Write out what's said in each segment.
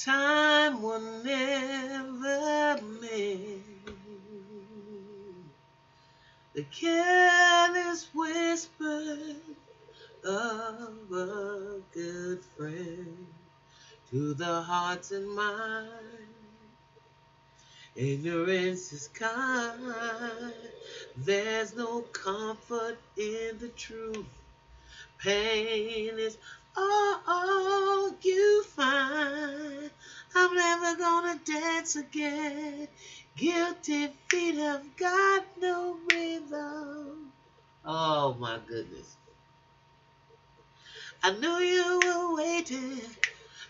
Time will never mend the careless whisper of a good friend to the hearts and minds. Ignorance is kind. There's no comfort in the truth. Pain is all you find. I'm never gonna dance again. Guilty feet have got no rhythm. Oh my goodness. I knew you were waiting.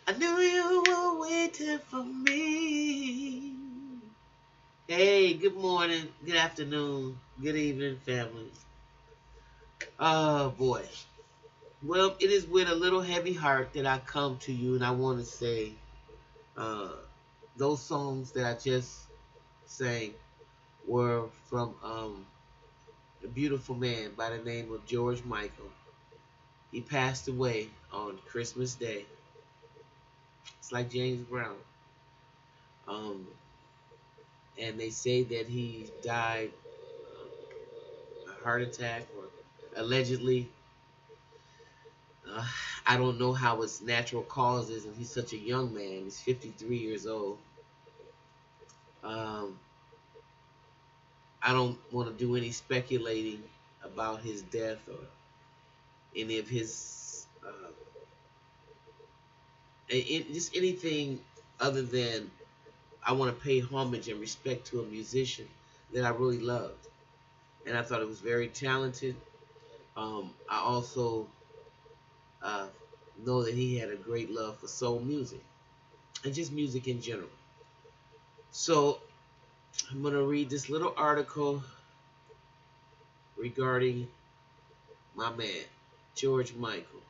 I knew you were waiting for me. Hey, good morning, good afternoon, good evening, family. Oh boy. Well, it is with a little heavy heart that I come to you, and I want to say uh, those songs that I just sang were from a beautiful man by the name of George Michael. He passed away on Christmas Day. It's like James Brown. Um, and they say that he died a heart attack or allegedly. Uh, I don't know how it's natural causes, and he's such a young man. He's 53 years old. Um, I don't want to do any speculating about his death or any of his, just anything other than I want to pay homage and respect to a musician that I really loved. And I thought it was very talented. I also uh, know that he had a great love for soul music and just music in general. So I'm going to read this little article regarding my man, George Michael.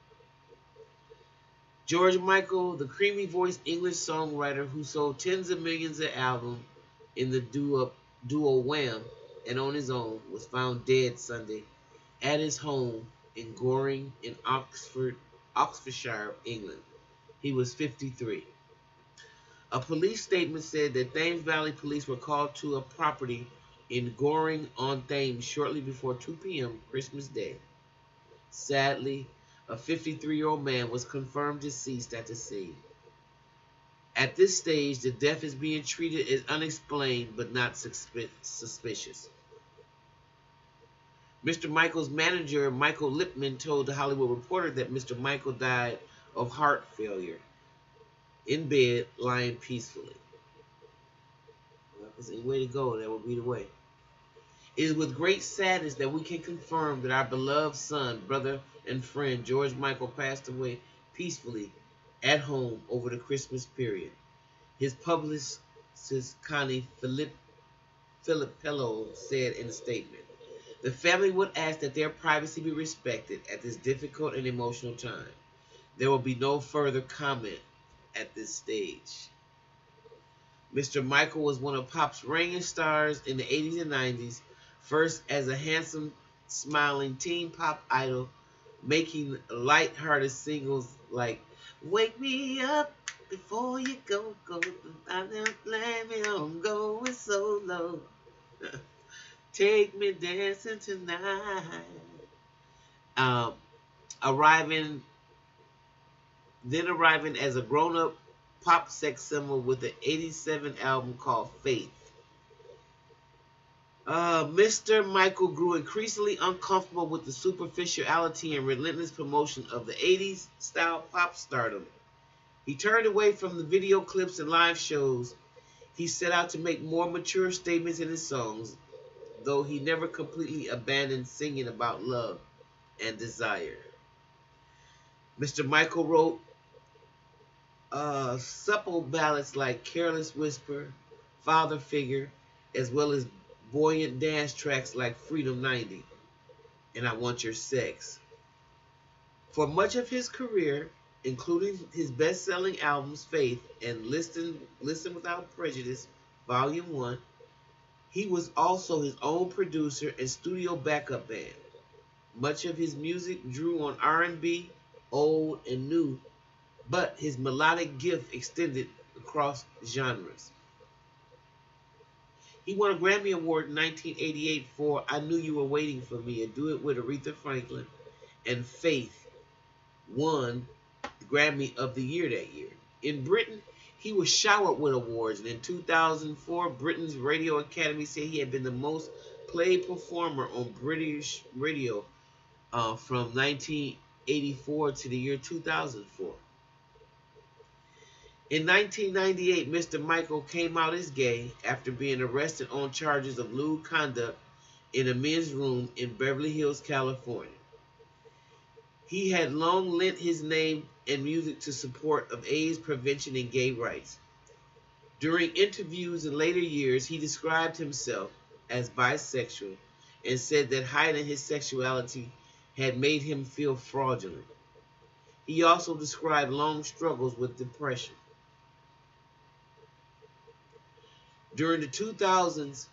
George Michael, the creamy-voiced English songwriter who sold tens of millions of albums in the duo Wham and on his own, was found dead Sunday at his home in Goring in Oxfordshire, England. He was 53. A police statement said that Thames Valley Police were called to a property in Goring on Thames shortly before 2 p.m. Christmas Day. Sadly, a 53-year-old man was confirmed deceased at the scene. At this stage, the death is being treated as unexplained but not suspicious. Mr. Michael's manager, Michael Lipman, told The Hollywood Reporter that Mr. Michael died of heart failure in bed, lying peacefully. Well, if there's any way to go, that would be the way. It is with great sadness that we can confirm that our beloved son, brother, and friend George Michael passed away peacefully at home over the Christmas period. His publicist, Connie Filippello, said in a statement, "The family would ask that their privacy be respected at this difficult and emotional time. There will be no further comment at this stage." Mr. Michael was one of pop's reigning stars in the 80s and 90s, first as a handsome, smiling teen pop idol, making light-hearted singles like "Wake Me Up Before You Go, I don't blame me, I'm going solo. Take me dancing tonight." Um, arriving as a grown-up pop sex symbol with the '87 album called Faith. Mr. Michael grew increasingly uncomfortable with the superficiality and relentless promotion of the '80s style pop stardom. He turned away from the video clips and live shows. He set out to make more mature statements in his songs, though he never completely abandoned singing about love and desire. Mr. Michael wrote supple ballads like Careless Whisper, Father Figure, as well as buoyant dance tracks like Freedom 90 and I Want Your Sex. For much of his career, including his best-selling albums Faith and Listen Without Prejudice, Volume 1, he was also his own producer and studio backup band. Much of his music drew on R&B, old and new, but his melodic gift extended across genres. He won a Grammy Award in 1988 for I Knew You Were Waiting for Me, a duet with Aretha Franklin, and Faith won the Grammy of the Year that year. In Britain, he was showered with awards, and in 2004, Britain's Radio Academy said he had been the most played performer on British radio from 1984 to the year 2004. In 1998, Mr. Michael came out as gay after being arrested on charges of lewd conduct in a men's room in Beverly Hills, California. He had long lent his name and music to support of AIDS prevention and gay rights. During interviews in later years, he described himself as bisexual and said that hiding his sexuality had made him feel fraudulent. He also described long struggles with depression. During the 2000s,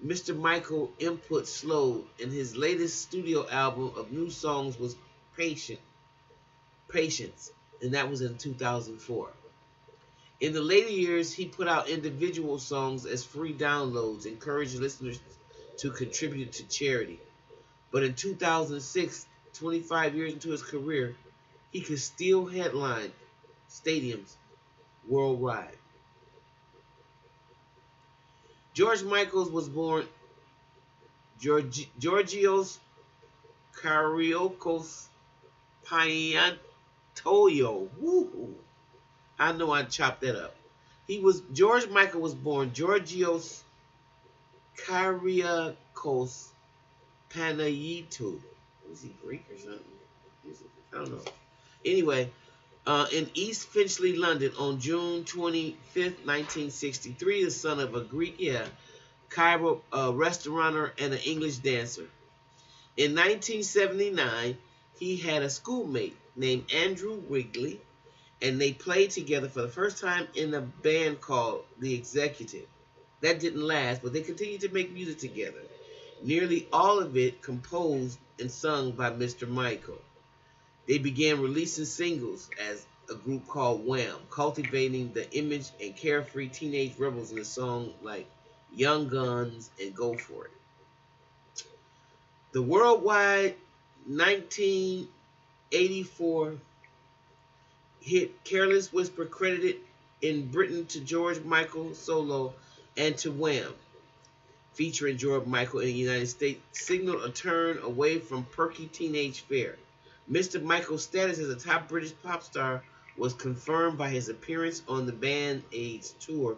Mr. Michael input slowed, and his latest studio album of new songs was Patience, and that was in 2004. In the later years, he put out individual songs as free downloads, encouraging listeners to contribute to charity. But in 2006, 25 years into his career, he could still headline stadiums worldwide. George Michael was born Georgios Kyriakos Pantoio. Woo! I know I chopped that up. George Michael was born Georgios Kyriakos Panayiotou. Was he Greek or something? I don't know. Anyway, in East Finchley, London, on June 25th, 1963, the son of a Greek, Cairo restaurateur and an English dancer. In 1979, he had a schoolmate named Andrew Wrigley, and they played together for the first time in a band called The Executive. That didn't last, but they continued to make music together. Nearly all of it composed and sung by Mr. Michael. They began releasing singles as a group called Wham, cultivating the image and carefree teenage rebels in the song like Young Guns and Go For It. The worldwide 1984 hit Careless Whisper credited in Britain to George Michael solo and to Wham, featuring George Michael in the United States, signaled a turn away from perky teenage fare. Mr. Michael's status as a top British pop star was confirmed by his appearance on the Band Aid's tour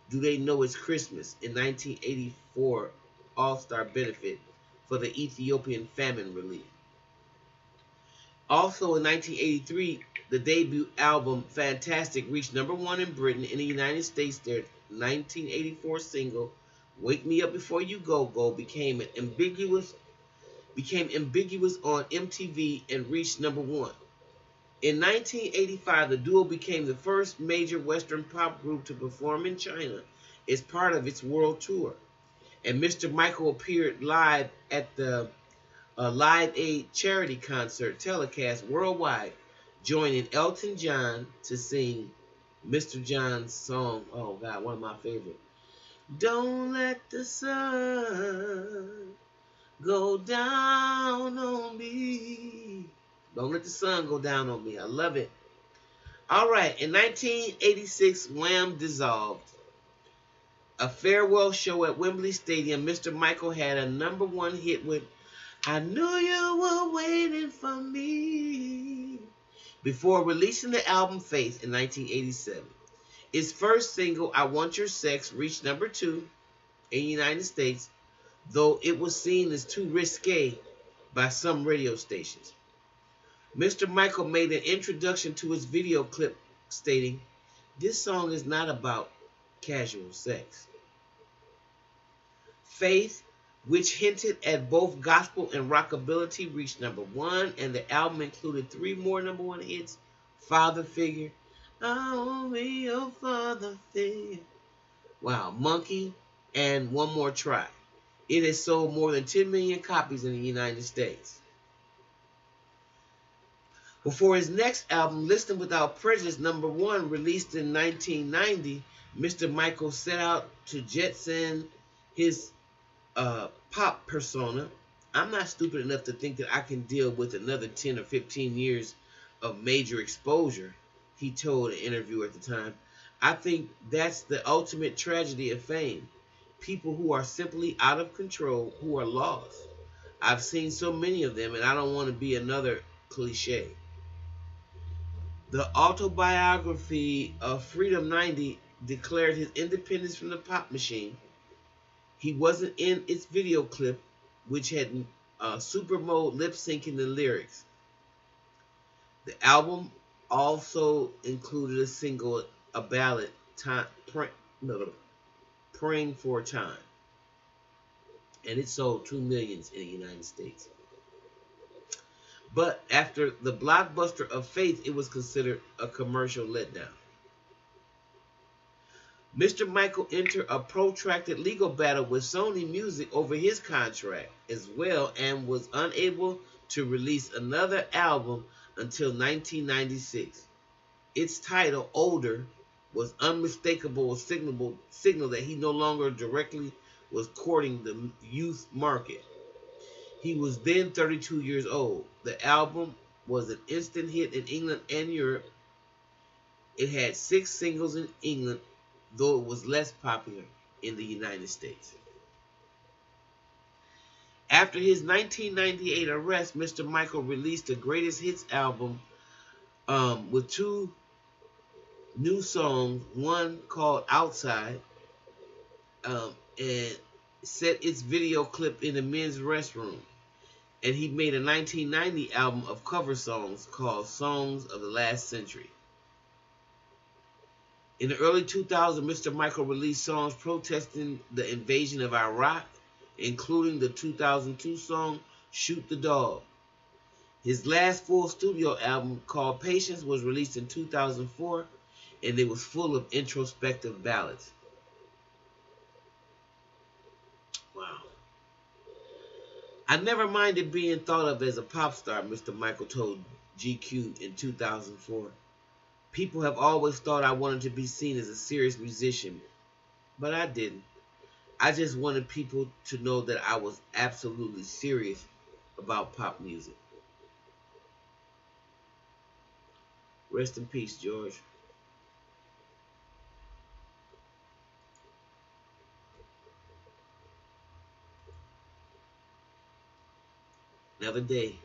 Do They Know It's Christmas in 1984 All-Star benefit for the Ethiopian famine relief. Also in 1983, the debut album Fantastic reached '1 in Britain. In the United States, their 1984 single Wake Me Up Before You Go Go became ambiguous on MTV and reached '1. In 1985, the duo became the first major Western pop group to perform in China as part of its world tour. And Mr. Michael appeared live at the Live Aid charity concert telecast worldwide, joining Elton John to sing Mr. John's song, oh God, one of my favorites. Don't let the sun go down on me. Don't let the sun go down on me. I love it. All right, in 1986, Wham dissolved. A farewell show at Wembley Stadium, Mr. Michael had a #1 hit with I Knew You Were Waiting for Me before releasing the album Faith in 1987. His first single, I Want Your Sex, reached #2 in the United States, though it was seen as too risque by some radio stations. Mr. Michael made an introduction to his video clip stating, "This song is not about casual sex." Faith, which hinted at both gospel and rockability, reached #1, and the album included 3 more #1 hits: Father Figure, I'll Be Your Father Figure, wow, Monkey, and One More Try. It has sold more than 10 million copies in the United States. Before his next album, Listen Without Prejudice, #1, released in 1990, Mr. Michael set out to jetson his pop persona. I'm not stupid enough to think that I can deal with another 10 or 15 years of major exposure, he told an interviewer at the time. I think that's the ultimate tragedy of fame. People who are simply out of control, who are lost. I've seen so many of them, and I don't want to be another cliche. The autobiography of Freedom 90 declared his independence from the pop machine. He wasn't in its video clip, which had super mode lip syncing the lyrics. The album also included a single, a ballad, Praying for a Time, and it sold 2 million in the United States. But after the blockbuster of Faith, it was considered a commercial letdown. Mr. Michael entered a protracted legal battle with Sony Music over his contract as well and was unable to release another album until 1996. Its title, Older, was unmistakable signal that he no longer directly was courting the youth market. He was then 32 years old. The album was an instant hit in England and Europe. It had 6 singles in England, though it was less popular in the United States. After his 1998 arrest, Mr. Michael released the Greatest Hits album with 2 new songs, one called Outside, and set its video clip in the men's restroom. And he made a 1990 album of cover songs called Songs of the Last Century. In the early 2000s, Mr. Michael released songs protesting the invasion of Iraq, including the 2002 song Shoot the Dog. His last full studio album, called Patience, was released in 2004, and it was full of introspective ballads. Wow. I never minded being thought of as a pop star, Mr. Michael told GQ in 2004. People have always thought I wanted to be seen as a serious musician, but I didn't. I just wanted people to know that I was absolutely serious about pop music. Rest in peace, George. Another day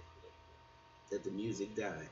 that the music died.